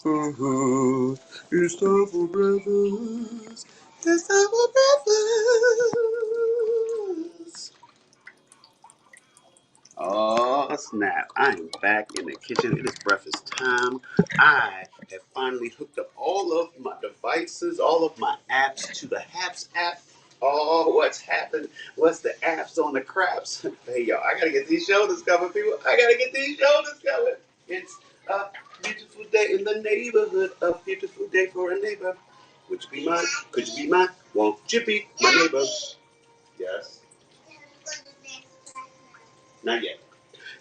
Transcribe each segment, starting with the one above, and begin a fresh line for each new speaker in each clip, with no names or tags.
breakfast. It's time for breakfast. It's time for breakfast. Oh, snap. I am back in the kitchen. It is breakfast time. I have finally hooked up all of my devices, all of my apps to the Haps app. Oh, what's happened? What's the apps on the craps? Hey, y'all, I gotta get these shoulders covered, people. I gotta get these shoulders covered. It's a beautiful day in the neighborhood. A beautiful day for a neighbor. Would you be mine? Could you be mine? Won't you be my neighbor? Yes. Not yet.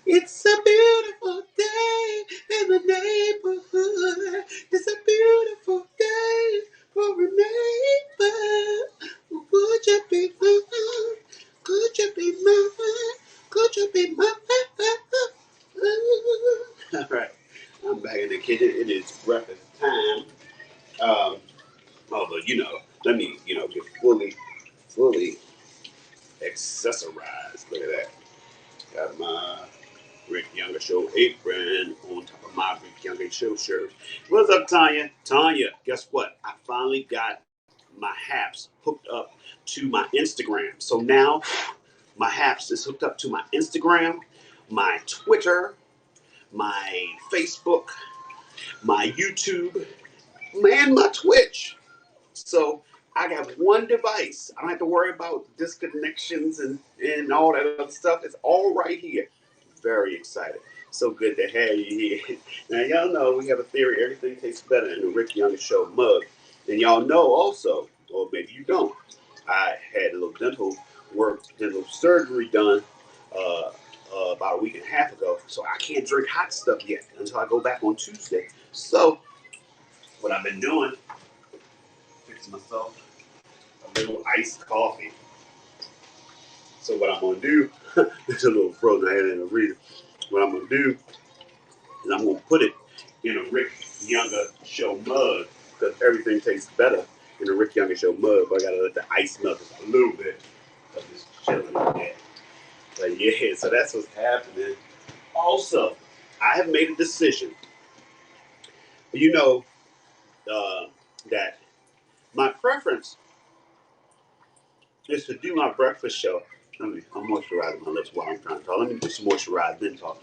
It's a beautiful day in the neighborhood. It's a beautiful day for a neighbor. Would you be mine? Could you be mine? Could you be mine? All right, I'm back in the kitchen. It is breakfast time. Um, although let me get fully accessorized. Look at that. Got my Rick Younger Show apron on top of my Rick Younger Show shirt. What's up, Tanya? Tanya, guess what? I finally got my Haps hooked up to my Instagram. So now my Haps is hooked up to my Instagram, my Twitter, my Facebook, my YouTube, and my Twitch. So I got one device. I don't have to worry about disconnections and all that other stuff. It's all right here. Very excited. So good to have you here. Now, y'all know we have a theory everything tastes better in the Rick Young Show mug. And y'all know also, or maybe you don't, I had a little dental surgery done about a week and a half ago. So I can't drink hot stuff yet until I go back on Tuesday. So what I've been doing, fixing myself a little iced coffee. So what I'm going to do, it's a little frozen. I had it in a reader. What I'm going to do is I'm going to put it in a Rick Younger Show mug because everything tastes better in a Rick Younger Show mug. But I got to let the ice melt just a little bit because it's chilling in there. But yeah, so that's what's happening. Also, I have made a decision. You know that my preference is to do my breakfast show. I'm moisturizing my lips while I'm trying to talk. Let me just moisturize then talk.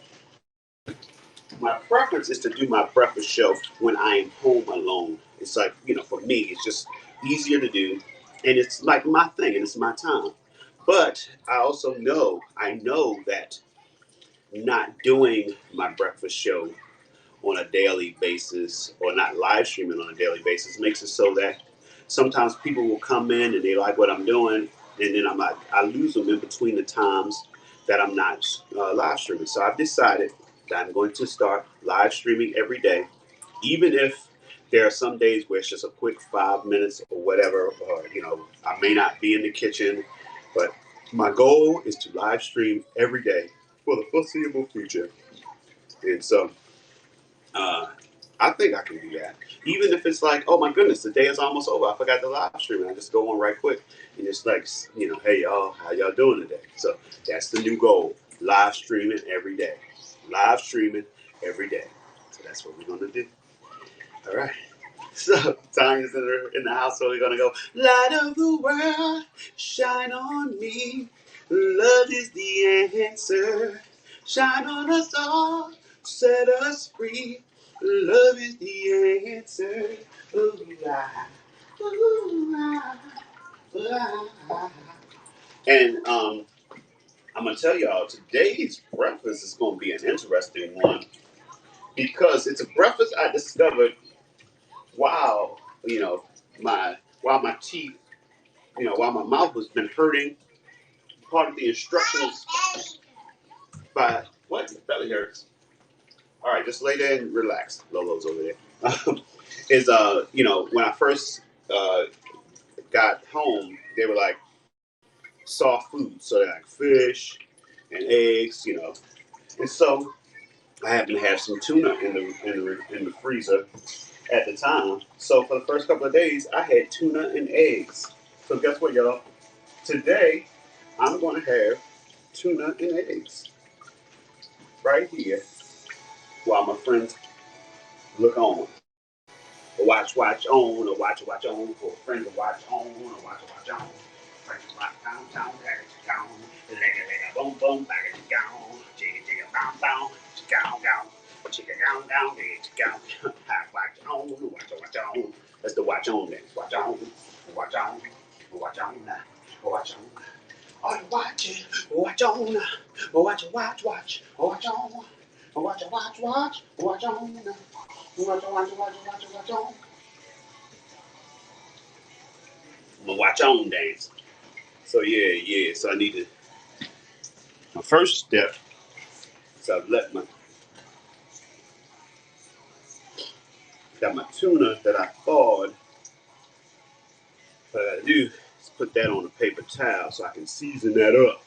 My preference is to do my breakfast show when I am home alone. It's like, for me, it's just easier to do. And it's like my thing and it's my time. But I know that not doing my breakfast show on a daily basis or not live streaming on a daily basis makes it so that sometimes people will come in and they like what I'm doing. And then I lose them in between the times that I'm not live streaming. So I've decided that I'm going to start live streaming every day, even if there are some days where it's just a quick 5 minutes or whatever, or I may not be in the kitchen, but my goal is to live stream every day for the foreseeable future. And so uh, I think I can do that. Even if it's like, oh my goodness, the day is almost over. I forgot the live stream. I just go on right quick and just like, hey y'all, how y'all doing today? So that's the new goal. Live streaming every day. Live streaming every day. So that's what we're gonna do. All right. So Tanya's in the house, so we're gonna go. Light of the world, shine on me. Love is the answer. Shine on us all, set us free. Love is the answer. Ooh, ah, ooh, ah, ah. And I'm gonna tell y'all today's breakfast is gonna be an interesting one because it's a breakfast I discovered while while my teeth, while my mouth has been hurting. Part of the instructions by what your belly hurts. All right, just lay there and relax. Lolo's over there. Is when I first uh, got home, they were like soft foods, so they're like fish and eggs, and so I happened to have some tuna in the freezer at the time. So for the first couple of days, I had tuna and eggs. So guess what, y'all? Today, I'm going to have tuna and eggs right here while my friends look on. watch on, or watch on, for a friend to watch on, or watch on. Friends to watch downtown, package down, leg, boom, boom, package down, jigga, down, down, down, chicka, down, down, watch on. That's the watch on dance. Watch on, watch on, watch on, watch on. Are you watching? Watch on, watch on, watch on, watch on, watch on, watch on. I'm gonna watch on dance. So yeah. So I need to. My first step is I've got my tuna that I thawed. What I gotta do is put that on a paper towel so I can season that up.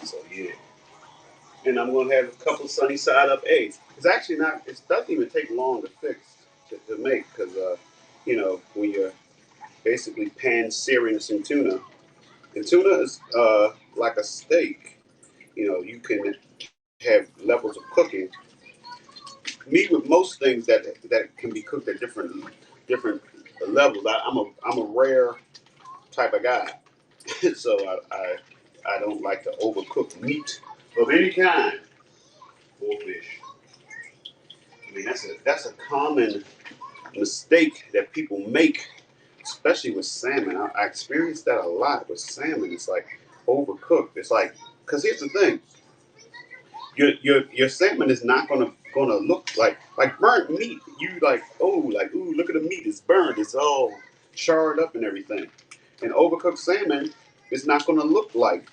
So yeah. And I'm gonna have a couple sunny side up eggs. It's actually not. It doesn't even take long to fix to make because when you're basically pan searing some tuna, and tuna is like a steak. You can have levels of cooking. Me with most things that can be cooked at different levels. I'm a rare type of guy, so I don't like to overcook meat of any kind or fish. I mean that's a common mistake that people make, especially with salmon. I experienced that a lot with salmon. It's like overcooked. It's like because here's the thing: your salmon is not gonna look like burnt meat. You like ooh, look at the meat. It's burned. It's all charred up and everything. And overcooked salmon is not gonna look like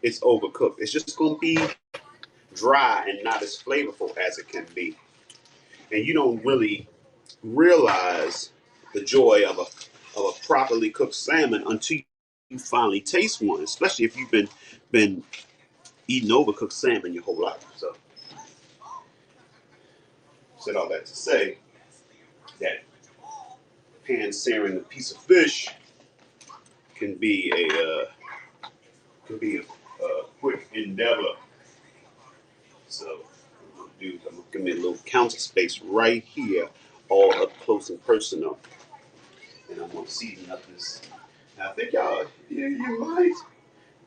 it's overcooked. It's just gonna be dry and not as flavorful as it can be. And you don't really realize the joy of a properly cooked salmon until you finally taste one, especially if you've been eating overcooked salmon your whole life. So said all that to say that pan searing a piece of fish can be a quick endeavor. So I'm gonna give me a little counter space right here, all up close and personal, and I'm gonna season up this. Now I think y'all, yeah, you might.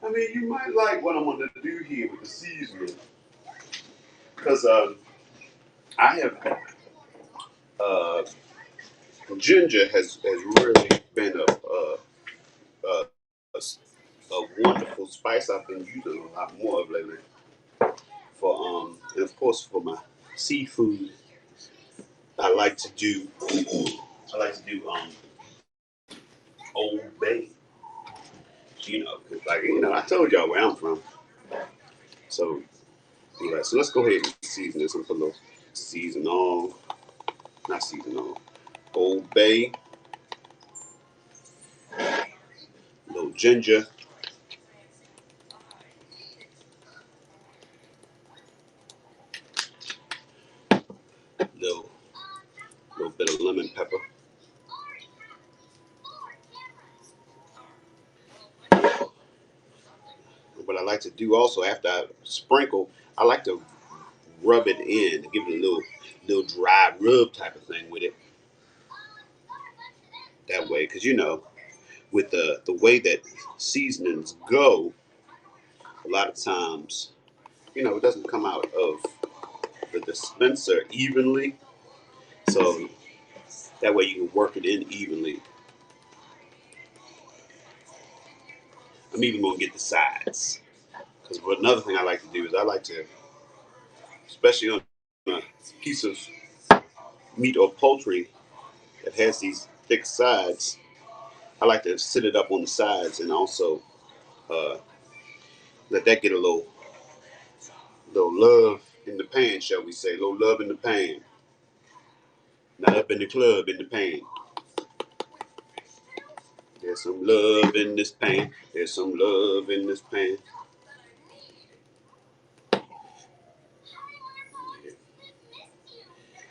I mean, you might like what I'm going to do here with the seasoning, because I have uh, ginger has really been a, a wonderful spice I've been using a lot more of lately. For and of course for my seafood, I like to do Old Bay. 'Cause I told y'all where I'm from. So yeah, so let's go ahead and season this and put a little season on, not season on, Old Bay, a little ginger, little little bit of lemon pepper. What I like to do also after I sprinkle, I like to rub it in, give it a little dry rub type of thing with it. That way, because with the way that seasonings go, a lot of times, it doesn't come out of the dispenser evenly. So that way you can work it in evenly. I'm even gonna get the sides. Because another thing I like to do is I like to, especially on a piece of meat or poultry that has these thick sides, I like to sit it up on the sides and also uh, let that get a little love in the pan, shall we say? A little love in the pan, not up in the club in the pan. There's some love in this pan. There's some love in this pan.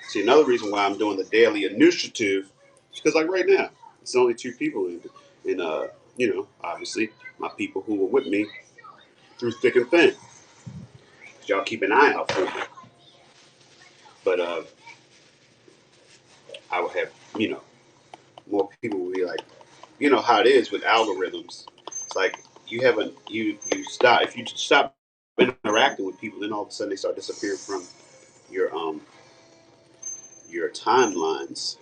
See, another reason why I'm doing the daily initiative is because, like right now, it's only two people obviously my people who were with me through thick and thin. Y'all keep an eye out for me. But I would have, more people will be like, how it is with algorithms. It's like you stop if you stop interacting with people, then all of a sudden they start disappearing from your timelines.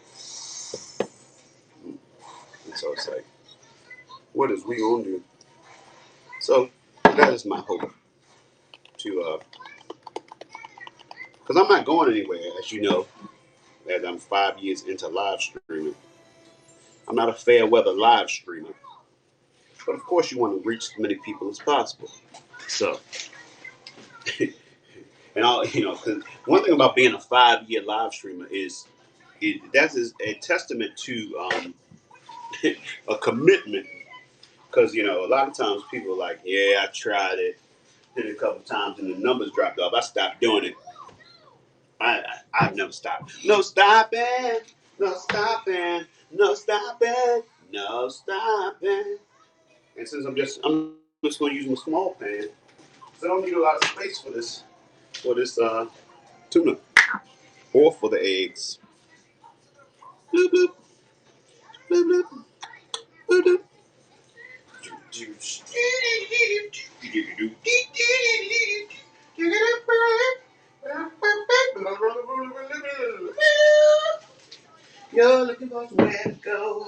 And so it's like, what is we gonna do? So that is my hope to, because I'm not going anywhere, as you know, as I'm 5 years into live streaming. I'm not a fair weather live streamer, but of course you want to reach as many people as possible. So, and all because one thing about being a 5 year live streamer is that is a testament to a commitment. Because a lot of times people are like, yeah, I tried it, did it a couple times, and the numbers dropped off. I stopped doing it. I've never stopped. No stopping, no stopping, no stopping, no stopping. And since I'm just going to use my small pan, so I don't need a lot of space for this tuna or for the eggs. Bloop, bloop, bloop, bloop, bloop, bloop. You're looking for somewhere to go.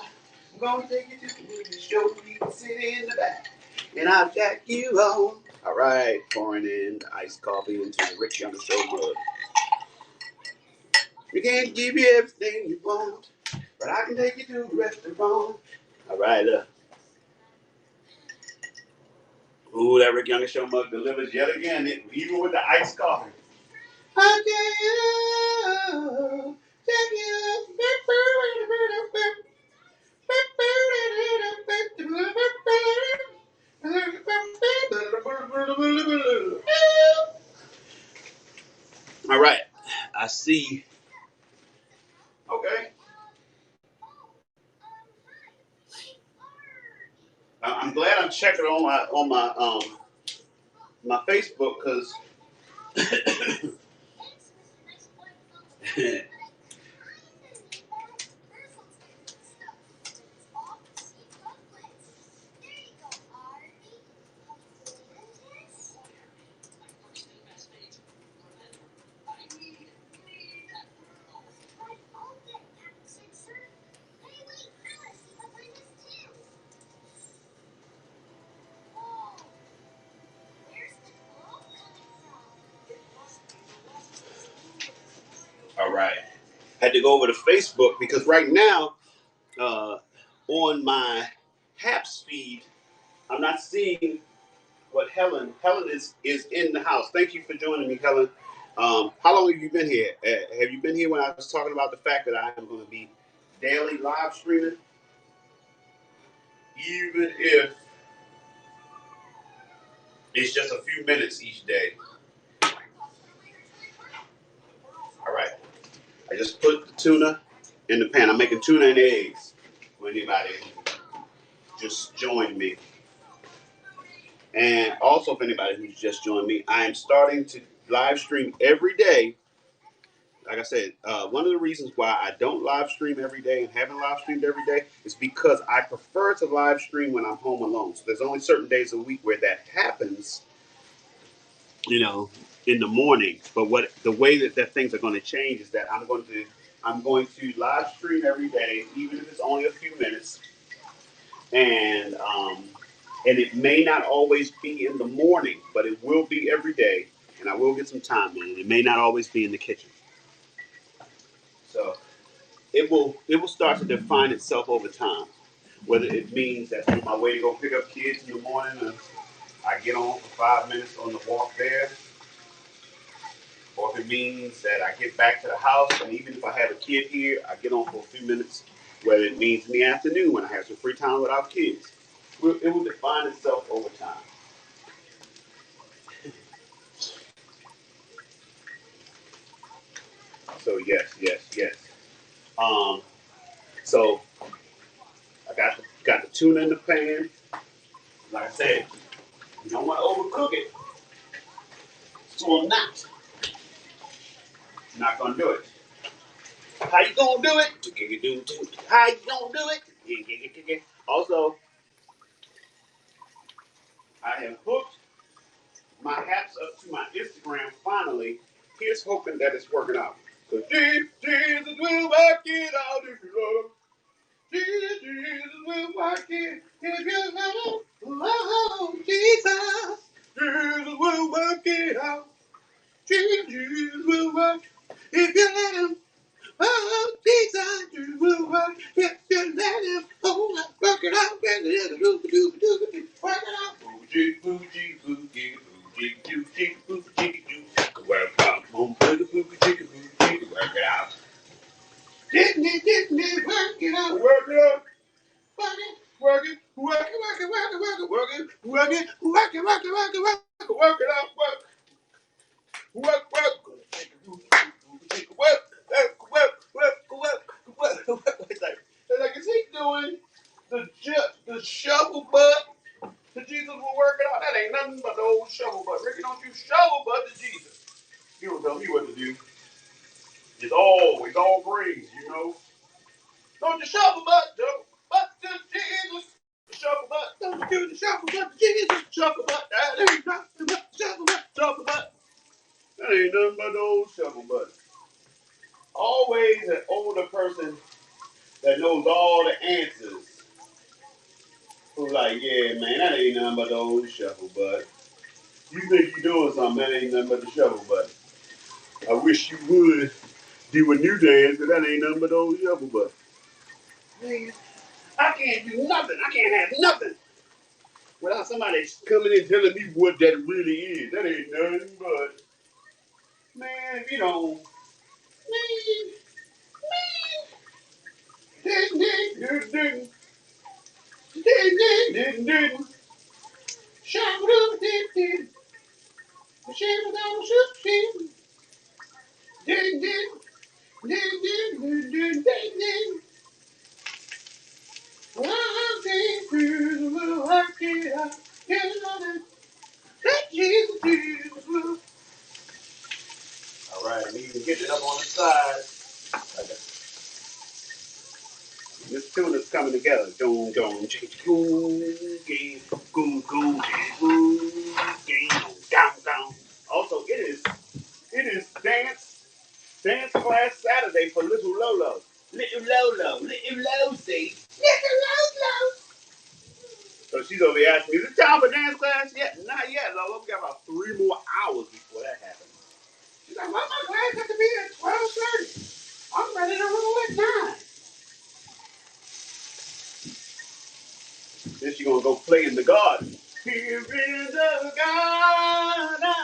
I'm gonna take you to the movie show. You can sit in the back, and I'll jack you home. All right, pouring in the iced coffee into the Rich Younger Show mug. We can't give you everything you want, but I can take you to a restaurant. All right, ooh, that Rick Younger Show mug delivers yet again, even with the iced coffee. I can take you. All right, I see. Okay, I'm glad I'm checking on my Facebook because all right, had to go over to Facebook because right now uh, on my Haps feed, I'm not seeing what Helen is in the house. Thank you for joining me, Helen. How long have you been here? Have you been here when I was talking about the fact that I am going to be daily live streaming, even if it's just a few minutes each day? All right. I just put the tuna in the pan. I'm making tuna and eggs for anybody who just joined me. And also for anybody who's just joined me, I am starting to live stream every day. Like I said, one of the reasons why I don't live stream every day and haven't live streamed every day is because I prefer to live stream when I'm home alone. So there's only certain days a week where that happens, you know, in the morning. But what the way that things are going to change is that I'm going to live stream every day, even if it's only a few minutes, and it may not always be in the morning, but it will be every day, and I will get some time in. It may not always be in the kitchen, so it will start to define itself over time. Whether it means that on my way to go pick up kids in the morning, I get on for 5 minutes on the walk there, or if it means that I get back to the house, and even if I have a kid here, I get on for a few minutes. Whether it means in the afternoon when I have some free time without kids, it will define itself over time. So yes, yes, yes. Um, so I got the tuna in the pan. Like I said, you don't want to overcook it. So I'm Not gonna do it. How you gonna do it? How you gonna do it? Also, I have hooked my hats up to my Instagram finally. Here's hoping that it's working out. Cause Jesus will work it out if you love him. Jesus will work it if you let him. Oh, Jesus. Jesus will work it out. Jesus will work if you let him. Oh, Jesus, you will work if you let him. Oh, work it out. Work it out. Boogie, boogie, boogie, boogie, boogie, boogie, boogie. Work out. Boogie, boogie, boogie, work it out. Didn't it, work it out. Work it out. Work it, work it, work it, work it, work it, work it, work it, work it, work it, work it, work it, work it out, work, it's like, is he doing the shovel butt to Jesus will work it out? That ain't nothing but the old shovel butt. Ricky, don't you shovel butt to Jesus. He will tell me what to do. It's all praise, you know. Don't you shovel butt, Joe. But to Jesus. Shuffle butt, don't do the shuffle butt, Jesus, shuffle butt, that ain't nothing but shuffle butt, shuffle butt. That ain't nothing but the old shuffle butt. Always an older person that knows all the answers who's like, yeah, man, that ain't nothing but the old shuffle butt. You think you're doing something, that ain't nothing but the shuffle butt. I wish you would do a new dance, but that ain't nothing but the old shuffle butt. Man, I can't do nothing. I can't have nothing without somebody coming in telling me what that really is. That ain't nothing but, man, if you don't, man, all right, I need to get it up on the side. This tune is coming together. Doom, doom, game, goom, goom, game, down, down. Also, it is dance class Saturday for Little Lolo. Little Lolo, see. Little Lolo. So she's over here asking me, is it time for dance class yet? Not yet, Lola. We got about 3 more hours before that happens. She's like, why my class have to be at 12:30? I'm ready to roll at 9. Then she's going to go play in the garden. Here in the garden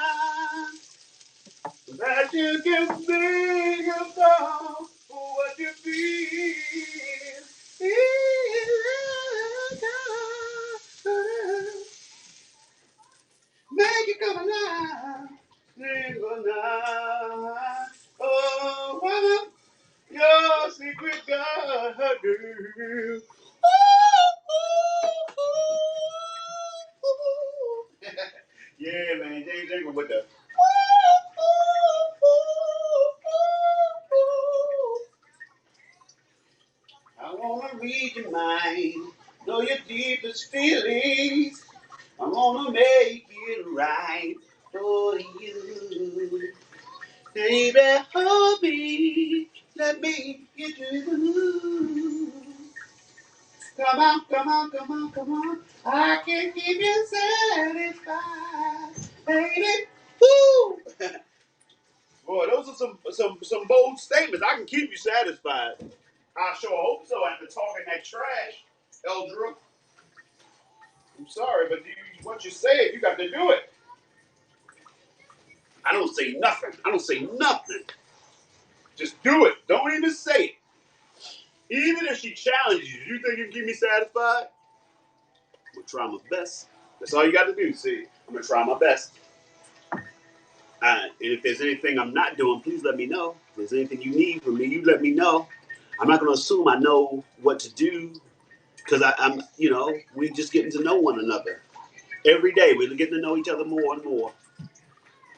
that you can think about what you feel. In the garden, make it come alive. Single night. Oh, woman, your secret garden. Yeah, man, James Ingram with the. I wanna read your mind, know your deepest feelings. I wanna make it right for you, baby. Hold me, let me get you. Come on, come on, come on, come on. I can keep you satisfied, baby. Woo! Boy, those are some bold statements. I can keep you satisfied. I sure hope so after talking that trash, Eldra. I'm sorry, but what you say, you got to do it. I don't say nothing. I don't say nothing. Just do it. Don't even say it. Even if she challenges you, you think you can keep me satisfied? I'm going to try my best. That's all you got to do. See, I'm going to try my best. And if there's anything I'm not doing, please let me know. If there's anything you need from me, you let me know. I'm not going to assume I know what to do because I'm, we just getting to know one another. Every day, we're getting to know each other more and more.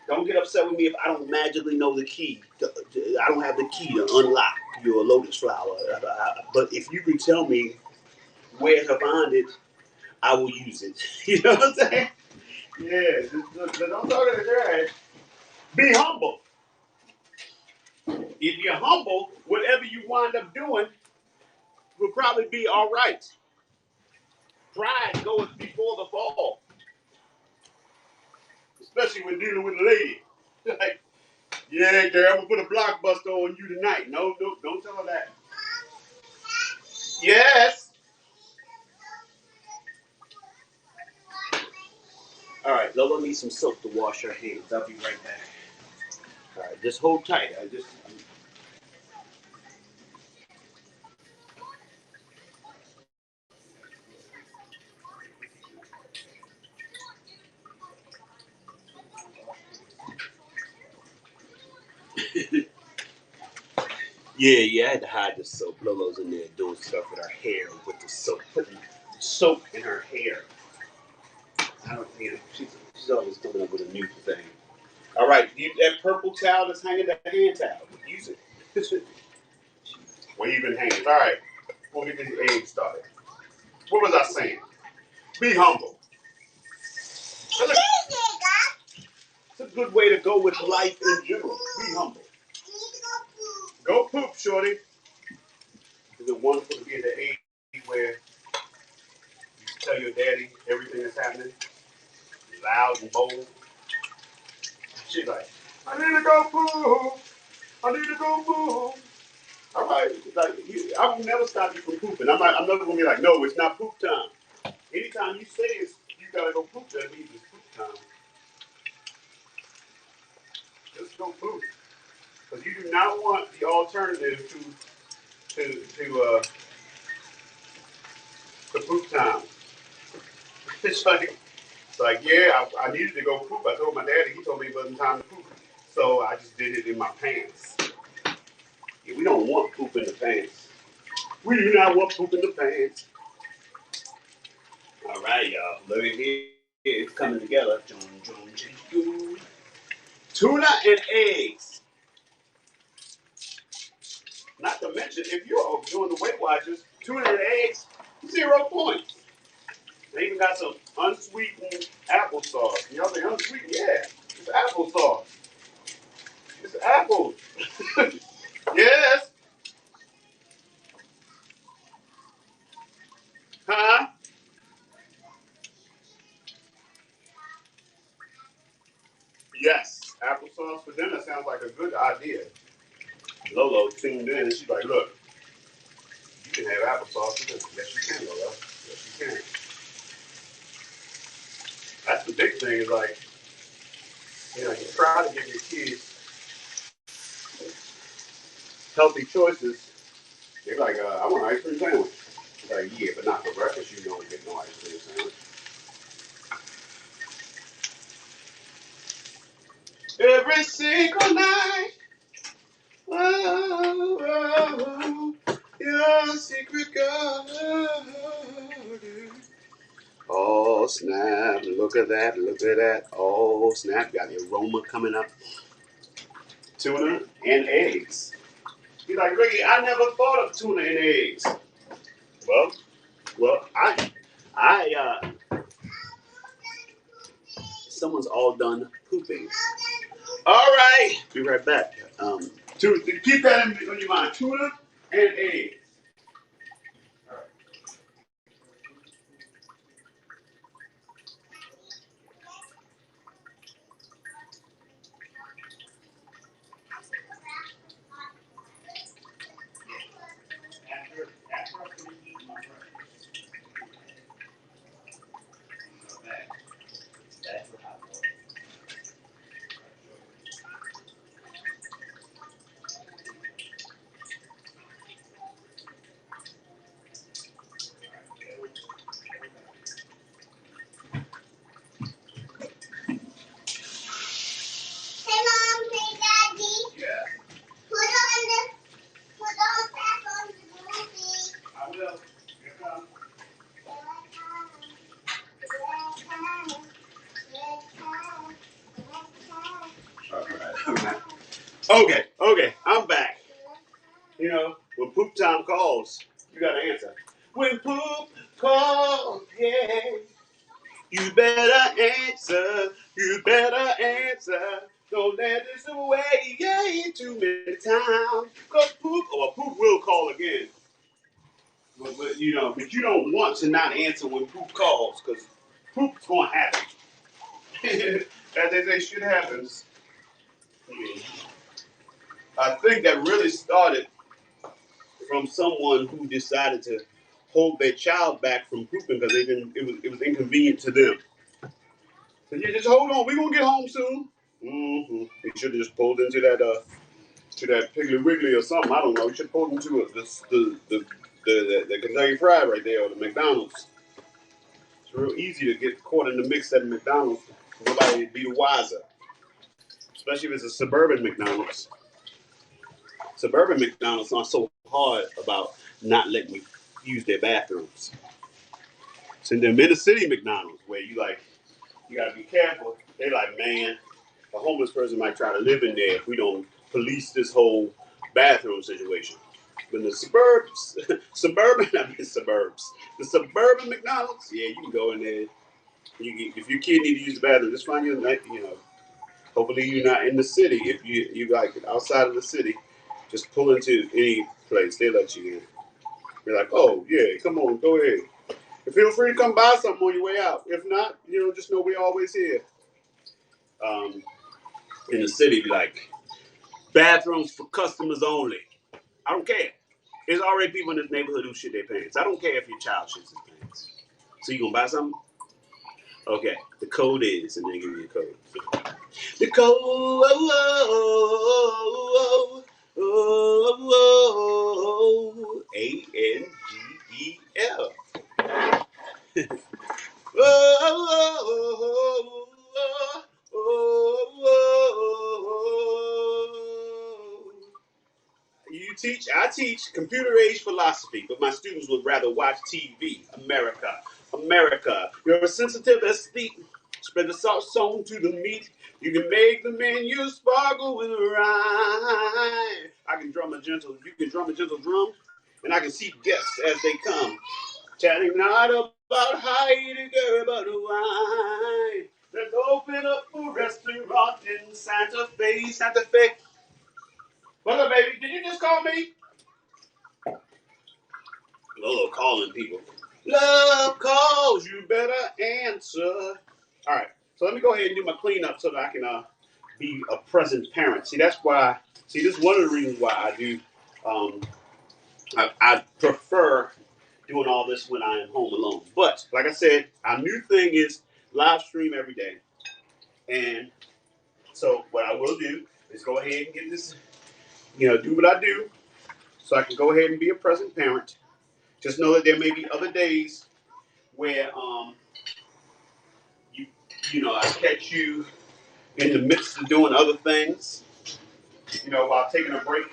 Don't get upset with me if I don't magically know the key. I don't have the key to unlock your lotus flower. But if you can tell me where to find it, I will use it. You know what I'm saying? Yeah, don't talk to the trash. Be humble. If you're humble, whatever you wind up doing will probably be all right. Pride goes before the fall, especially when dealing with a lady. Like, yeah, girl, I'm gonna put a blockbuster on you tonight. No, don't tell her that. Yes. All right, Lola needs some soap to wash her hands. I'll be right back. All right, just hold tight. Yeah, I had to hide the soap. Lolo's in there doing stuff with her hair with the soap, putting soap in her hair. I don't, she's always coming up with a new thing. All right, that purple towel that's hanging, that hand towel, use it. Waving hands. All right, we'll get this egg started. What was I saying? Be humble. It's a good way to go with life in general. Be humble. Go poop, shorty. Is it wonderful to be at the age where you tell your daddy everything that's happening, loud and bold? She's like, I need to go poop. I need to go poop. All right, like I will never stop you from pooping. I'm never gonna be like, no, it's not poop time. Anytime you say you gotta go poop, that means it's poop time. Just go poop, because you do not want the alternative to poop time. It's like yeah, I needed to go poop. I told my daddy. He told me it wasn't time to poop, so I just did it in my pants. Yeah, we don't want poop in the pants. We do not want poop in the pants. All right, y'all. Look at here. It's coming together. Tuna and eggs. Not to mention, if you're doing the Weight Watchers, tuna and eggs, 0 points. They even got some unsweetened applesauce. Y'all say unsweetened? Yeah, it's applesauce. It's apples. Yes. Huh? Yes. Applesauce for dinner sounds like a good idea. Lolo tuned in and she's like, look, you can have applesauce for dinner. Yes, you can, Lolo. Yes, you can. That's the big thing is like, you try to give your kids healthy choices. They're like, I want an ice cream sandwich. Like, yeah, but not for breakfast. You don't get no ice cream sandwich. Every single night, oh, oh, your secret garden. Oh, snap. Look at that. Look at that. Oh, snap. Got the aroma coming up. Tuna and eggs. He's like, Ricky, I never thought of tuna and eggs. Well, I, someone's all done pooping. All right. Be right back. Keep that in your mind. Tuna and eggs. After I finish eating my breakfast, that's what happens. Okay, I'm back. You know, when poop time calls, you gotta answer. When poop calls, yeah, you better answer. You better answer. Don't let this away, yeah, too many times. Cause poop will call again. But but you don't want to not answer when poop calls, because poop's gonna happen. As they say, shit happens. I think that really started from someone who decided to hold their child back from pooping because they didn't. It was inconvenient to them. So yeah, just hold on. We're gonna get home soon. Mm-hmm. You should have just pulled into that to that Piggly Wiggly or something. I don't know. You should pull into the Kentucky Fried right there or the McDonald's. It's real easy to get caught in the mix at McDonald's. Nobody would be the wiser, especially if it's a suburban McDonald's. Suburban McDonald's aren't so hard about not letting you use their bathrooms. It's in the inner city McDonald's where you gotta be careful. They like, man, a homeless person might try to live in there if we don't police this whole bathroom situation. But in the the suburban McDonald's, yeah, you can go in there. If your kid need to use the bathroom, just find hopefully you're not in the city. If you like outside of the city, just pull into any place. They let you in. They're like, oh yeah, come on, go ahead. And feel free to come buy something on your way out. If not, just know we're always here. Um, in the city, be like, bathrooms for customers only. I don't care. There's already people in this neighborhood who shit their pants. I don't care if your child shits his pants. So you gonna buy something? Okay. The code is, and they give you a code. The code, ANGEL. I teach computer age philosophy, but my students would rather watch TV. America. You're a sensitive aesthete. Spread the salt song to the meat. You can make the menu sparkle with rhyme. You can drum a gentle drum, and I can see guests as they come. Chatting not about Heidegger, but wine. Let's open up a restaurant in Santa Fe. Santa Fe. What's up, baby? Did you just call me? Lolo calling people. Love calls, you better answer. All right, so let me go ahead and do my cleanup so that I can be a present parent. This is one of the reasons why I do. Um, I prefer doing all this when I am home alone. But like I said, our new thing is live stream every day. And so what I will do is go ahead and get this, do what I do so I can go ahead and be a present parent. Just know that there may be other days where I catch you in the midst of doing other things, while taking a break.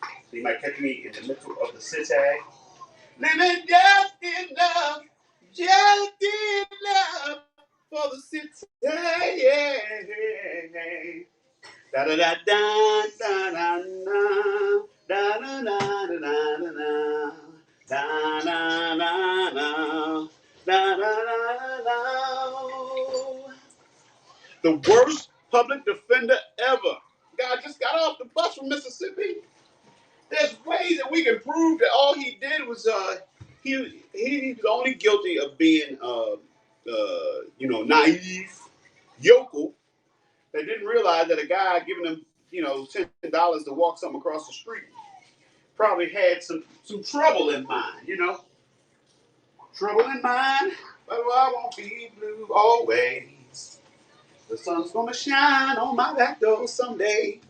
So you might catch me in the middle of the city. Living just enough for the city. Yeah. Da da da da da da da da da da da da da da da da da. The worst public defender ever. Guy just got off the bus from Mississippi. There's ways that we can prove that all he did was he was only guilty of being naive yokel that didn't realize that a guy giving him $10 to walk something across the street probably had some trouble in mind, trouble in mind, but I won't be blue always. The sun's gonna shine on my back door someday.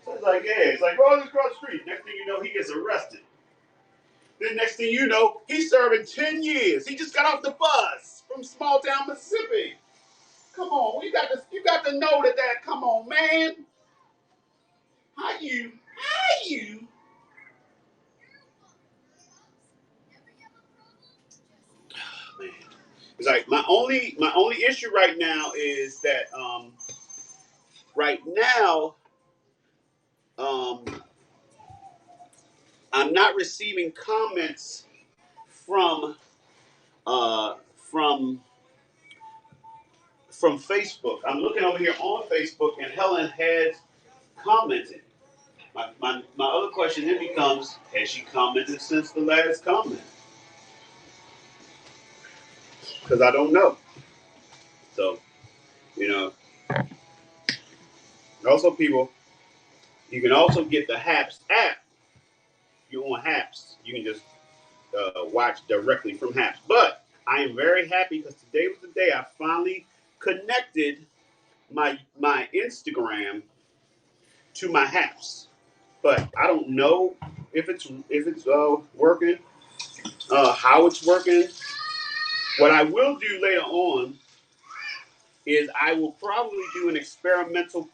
So it's like, yeah, it's like rolling across the street. Next thing you know, he gets arrested. Then next thing you know, he's serving 10 years. He just got off the bus from small town Mississippi. Come on, you got to know that. Come on, man. How you? Man, it's like my only issue right now is that right now um, I'm not receiving comments from uh, from from Facebook. I'm looking over here on Facebook, and Helen has commented. My other question then becomes: has she commented since the last comment? Because I don't know. So you know, also people, you can also get the Haps app. You're on Haps. You can just watch directly from Haps. But I am very happy because today was the day I finally connected my Instagram to my Haps. But I don't know if it's working, how it's working. What I will do later on is I will probably do an experimental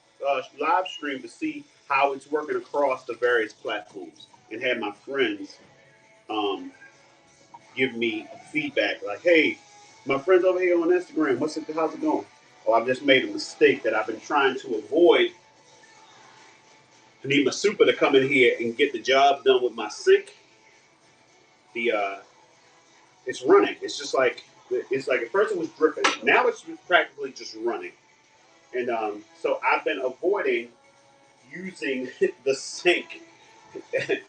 live stream to see how it's working across the various platforms and have my friends um, give me feedback like, hey, my friends over here on Instagram, how's it going? Or I've just made a mistake that I've been trying to avoid. I need my super to come in here and get the job done with my sink. The It's running. It's like at first it was dripping. Now it's practically just running. And so I've been avoiding using the sink. I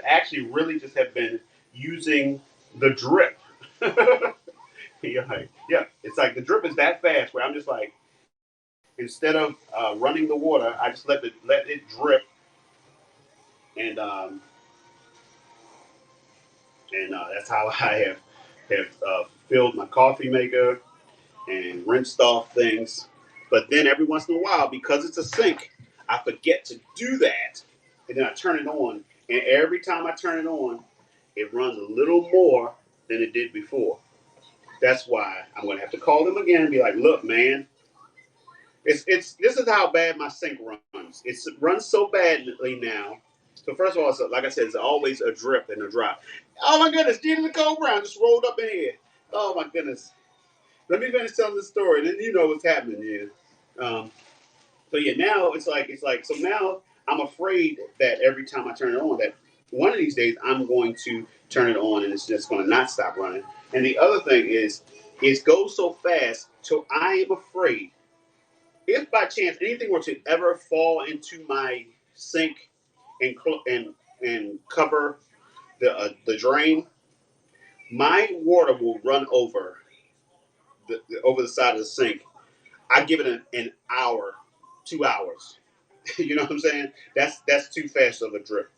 actually really just have been using the drip. Yeah, it's like the drip is that fast where I'm just like, instead of running the water, I just let it drip, and that's how I have filled my coffee maker and rinsed off things. But then every once in a while, because it's a sink, I forget to do that, and then I turn it on, and every time I turn it on, it runs a little more than it did before. That's why I'm gonna have to call them again and be like, look, man, it's this is how bad my sink runs. It runs so badly now. So first of all, like I said, it's always a drip and a drop. Oh my goodness, Gina Nicole Brown just rolled up in here. Oh my goodness. Let me finish telling the story, then you know what's happening here. Um, so yeah, now it's like so now I'm afraid that every time I turn it on, that one of these days I'm going to turn it on and it's just going to not stop running. And the other thing is, it goes so fast, so I am afraid if by chance anything were to ever fall into my sink and cover the drain, my water will run over the side of the sink. I give it an hour, 2 hours. You know what I'm saying? That's too fast of a drip.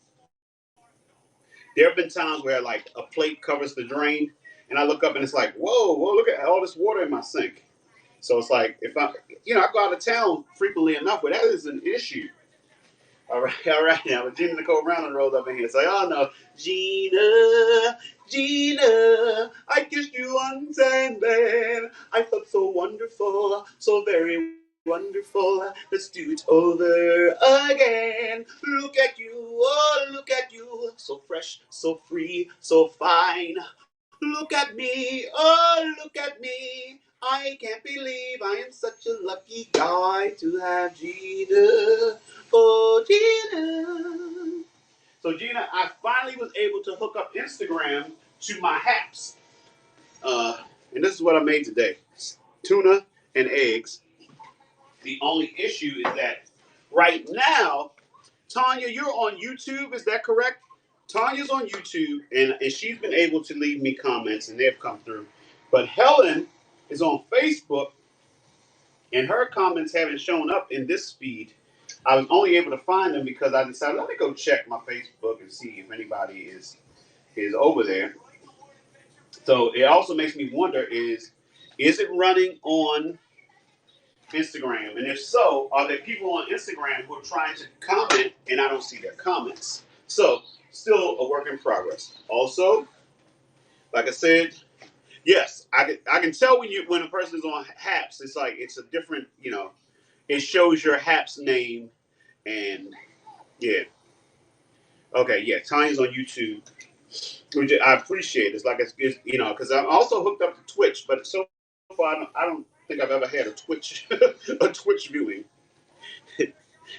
There have been times where like a plate covers the drain, and I look up and it's like, whoa, look at all this water in my sink. So it's like if I go out of town frequently enough, where that is an issue. All right. Now, with Gina Nicole Brown rolled up in here, say, "Oh no, Gina, I kissed you once and then I felt so wonderful, so very wonderful. Let's do it over again. Look at you, oh look at you, so fresh, so free, so fine. Look at me, oh look at me. I can't believe I am such a lucky guy to have Gina. Oh, Gina." So, Gina, I finally was able to hook up Instagram to my Haps. And this is what I made today: tuna and eggs. The only issue is that right now, Tanya, you're on YouTube, is that correct? Tanya's on YouTube, and she's been able to leave me comments, and they've come through. But Helen is on Facebook, and her comments haven't shown up in this feed. I was only able to find them because I decided, let me go check my Facebook and see if anybody is over there. So it also makes me wonder, is it running on Instagram? And if so, are there people on Instagram who are trying to comment and I don't see their comments? So still a work in progress. Also, like I said, yes, I can tell when a person is on Haps, it's like it's a different, it shows your Haps name. And yeah, okay, yeah, Tanya's on YouTube, which I appreciate. It's like it's because I'm also hooked up to Twitch, but so far I don't think I've ever had a Twitch a Twitch viewing.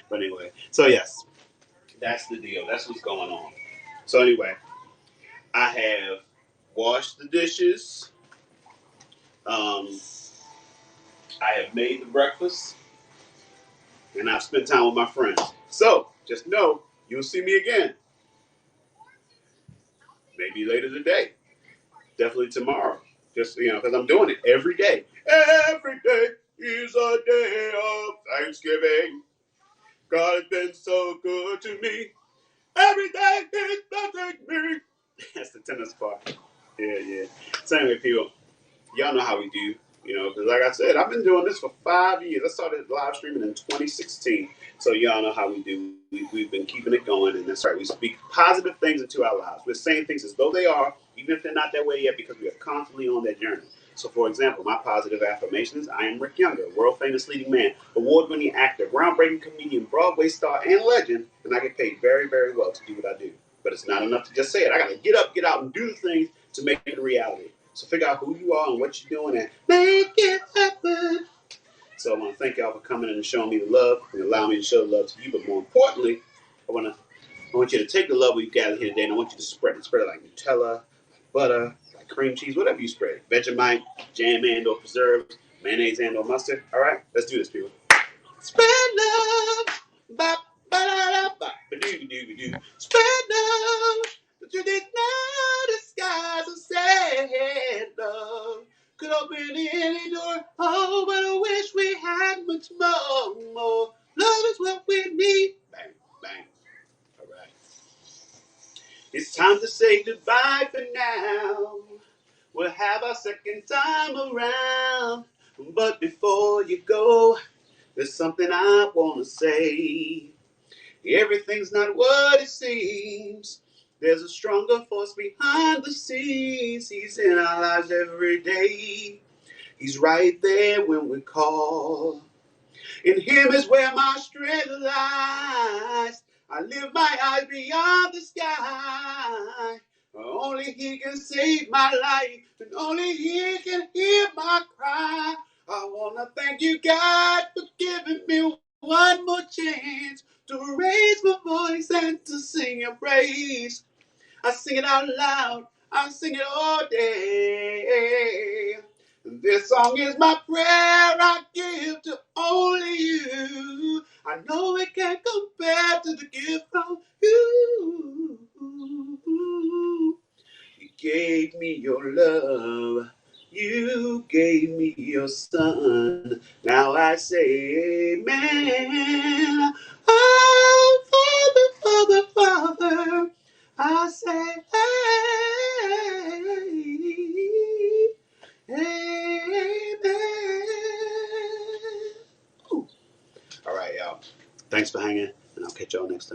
But anyway, so yes, that's the deal. That's what's going on. So anyway, I have washed the dishes. Um, I have made the breakfast, and I've spent time with my friends. So just know you'll see me again. Maybe later today. Definitely tomorrow. Just because I'm doing it every day. Every day is a day of Thanksgiving. God has been so good to me. Every day is blessing me. That's the tennis part. Yeah, yeah. So anyway, people, y'all know how we do. Because like I said, I've been doing this for 5 years. I started live streaming in 2016. So y'all know how we do. We've been keeping it going, and that's right. We speak positive things into our lives. We're saying things as though they are, even if they're not that way yet, because we are constantly on that journey. So, for example, my positive affirmation is I am Rick Younger, world famous leading man, award winning actor, groundbreaking comedian, Broadway star, and legend, and I get paid very, very well to do what I do. But it's not enough to just say it. I got to get up, get out, and do the things to make it a reality. So figure out who you are and what you're doing and make it happen. So I want to thank y'all for coming in and showing me the love and allowing me to show the love to you. But more importantly, I want you to take the love we've gathered here today and I want you to spread it. Spread it like Nutella, like butter, like cream cheese, whatever you spread. Vegemite, jam and or preserves, mayonnaise and or mustard. All right, let's do this, people. Spread love, ba ba da da ba ba doo doo doo. Spread love, but you did not disguise and say love. Could open any door, oh, but I wish we had much more. Love is what we need. Bang, bang. All right. It's time to say goodbye for now. We'll have our second time around. But before you go, there's something I want to say. Everything's not what it seems. There's a stronger force behind the scenes. He's in our lives every day. He's right there when we call. In him is where my strength lies. I lift my eyes beyond the sky. Only he can save my life, and only he can hear my cry. I want to thank you, God, for giving me one more chance to raise my voice and to sing your praise. I sing it out loud. I sing it all day. This song is my prayer I give to only you. I know it can't compare to the gift from you. You gave me your love. You gave me your son. Now I say amen. Oh, Father, Father, Father. I say amen. Ooh. All right, y'all. Thanks for hanging, and I'll catch y'all next time.